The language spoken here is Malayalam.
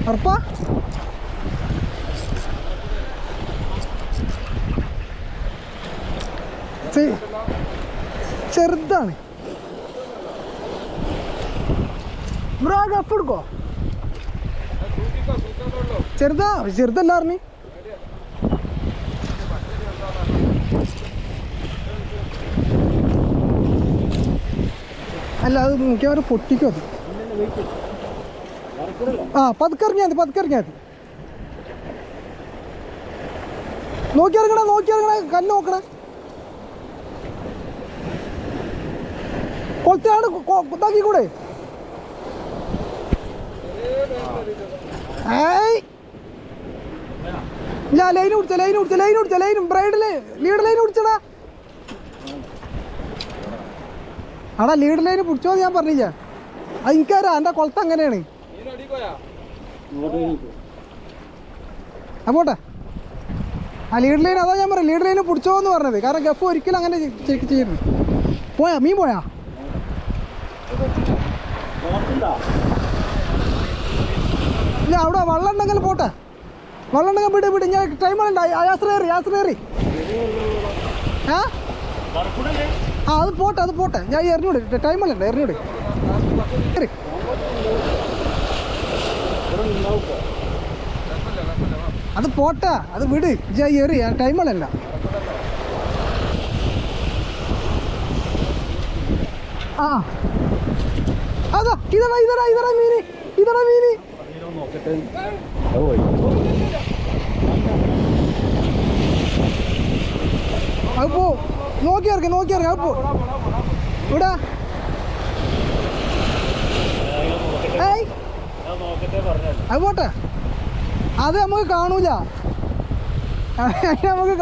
ഉറപ്പാ? ചെറുതാണ് ബ്രോ. ഗഫ് എടുക്കോ? ചെറുതല്ല അറിഞ്ഞി. അല്ല അത് മിക്കവാറും പൊട്ടിക്കും അത്. ആ പതുക്കിറങ്ങിയാൽ മതി. നോക്കി ഇറങ്ങണേ കല്ല് നോക്കണേ. കൊളത്തിനാണ് ഇതാക്കി കൂടെ. ഏയ് ഇല്ല, ലൈൻ പിടിച്ച ബ്രൈഡില് ലീഡ് ലൈൻ പിടിച്ചടാ. ആടാ ലീഡ് ലൈന് പിടിച്ചോ ഞാൻ പറഞ്ഞില്ല. അത് എനിക്കറിയാം, എൻ്റെ കൊളത്ത് അങ്ങനെയാണ്. പോട്ടെ. ആ ലീഡ് ലൈൻ അതാ ഞാൻ പറയാം, ലീഡ് ലൈന് പിടിച്ചോ എന്ന് പറഞ്ഞത്. കാരണം ഗഫ് ഒരിക്കലും അങ്ങനെ ചെക്ക് ചെയ്യുന്നു. മീൻ പോയാ? ഇല്ല, അവിടെ വെള്ളം ഉണ്ടെങ്കിൽ പോട്ടെ. വെള്ളം ഉണ്ടെങ്കിൽ വിട്. ഞാൻ ടൈമുണ്ട്. യാത്ര അത് പോട്ടെ. ഞാൻ എറിഞ്ഞൂട്. ടൈമല്ല, എറിഞ്ഞൂട്. അത് പോട്ടെ, അത് വിട്. ഞാൻ എറി. ടൈമല്ല. ആ അതാ ഇതടാ മീന്. അത് പോ. നോക്കി ഇറക്കി. അത് പോ. ഇവിടെ അത് പോട്ടെ. അത് നമുക്ക് കാണൂല. നമുക്ക്